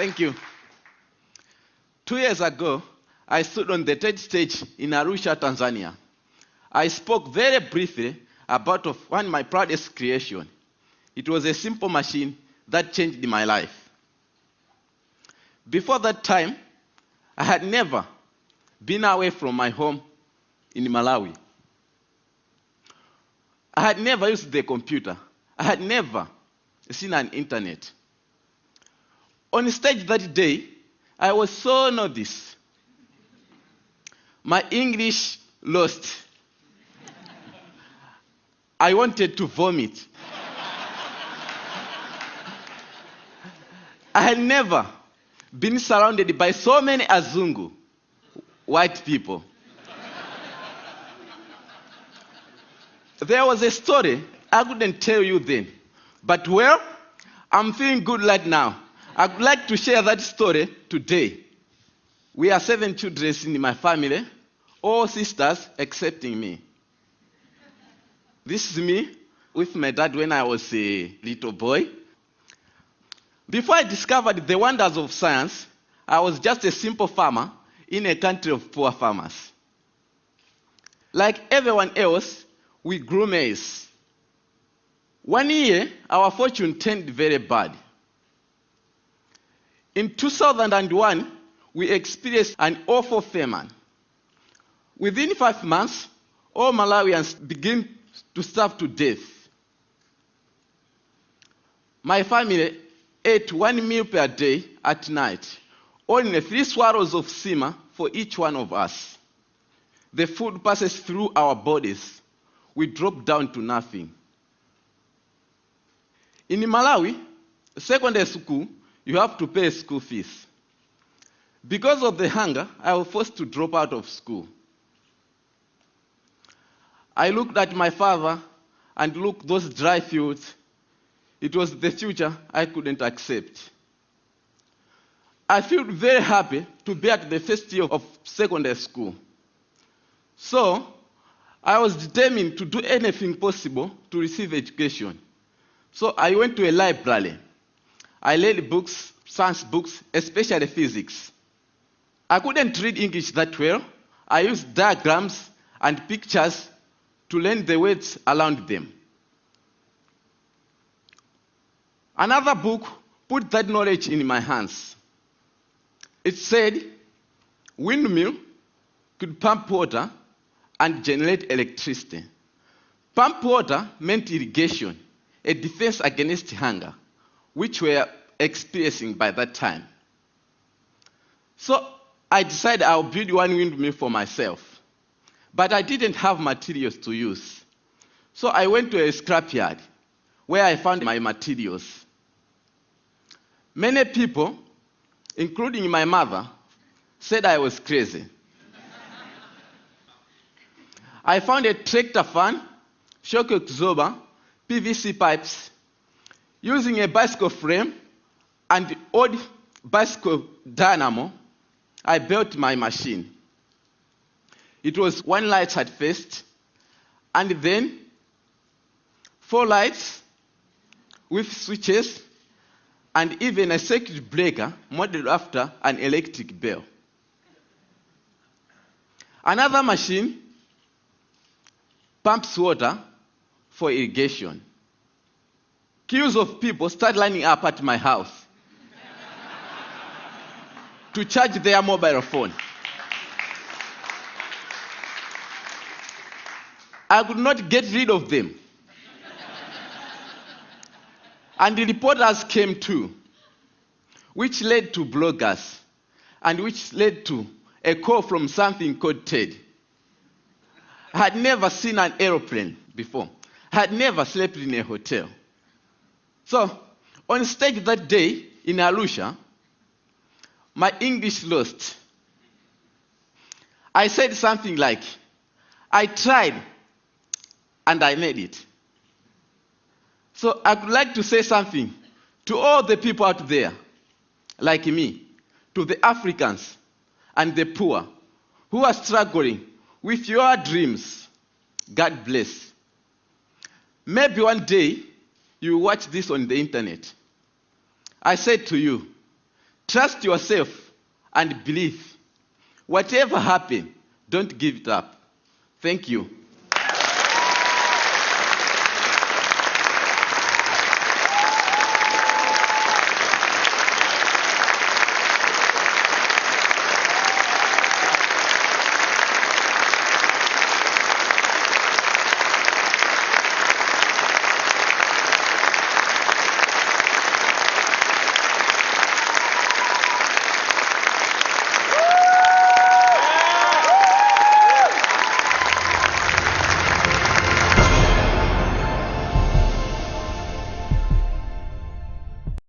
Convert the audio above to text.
Thank you. 2 years ago, I stood on the TED stage in Arusha, Tanzania. I spoke very briefly about one of my proudest creations. It was a simple machine that changed my life. Before that time, I had never been away from my home in Malawi. I had never used the computer. I had never seen an internet. On stage that day, I was so noticed. My English lost. I wanted to vomit. I had never been surrounded by so many Azungu, white people. There was a story I couldn't tell you then, but well, I'm feeling good right now. I'd like to share that story today. We are 7 children in my family, all sisters excepting me. This is me with my dad when I was a little boy. Before I discovered the wonders of science, I was just a simple farmer in a country of poor farmers. Like everyone else, we grew maize. One year, our fortune turned very bad. In 2001, we experienced an awful famine. Within 5 months, all Malawians began to starve to death. My family ate 1 meal per day at night, only 3 swallows of sima for each one of us. The food passes through our bodies. We drop down to nothing. In Malawi, secondary school, you have to pay school fees. Because of the hunger, I was forced to drop out of school. I looked at my father and looked those dry fields. It was the future I couldn't accept. I felt very happy to be at the first year of secondary school. So, I was determined to do anything possible to receive education. So I went to a library. I read books, science books, especially physics. I couldn't read English that well. I used diagrams and pictures to learn the words around them. Another book put that knowledge in my hands. It said, windmill could pump water and generate electricity. Pump water meant irrigation, a defense against hunger, which we were experiencing by that time. So I decided I'll build one windmill for myself. But I didn't have materials to use. So I went to a scrapyard where I found my materials. Many people, including my mother, said I was crazy. I found a tractor fan, shock absorber, PVC pipes. Using a bicycle frame and old bicycle dynamo, I built my machine. It was 1 light at first, and then 4 lights with switches, and even a circuit breaker modeled after an electric bell. Another machine pumps water for irrigation. Queues of people start lining up at my house to charge their mobile phone. I could not get rid of them. And the reporters came too, which led to bloggers, and which led to a call from something called TED. I had never seen an aeroplane before. I had never slept in a hotel. So, on stage that day in Arusha, my English lost. I said something like, I tried and I made it. So I would like to say something to all the people out there, like me, to the Africans and the poor who are struggling with your dreams. God bless. Maybe one day you watch this on the internet. I said to you, Trust yourself and believe. Whatever happens, don't give it up. Thank you.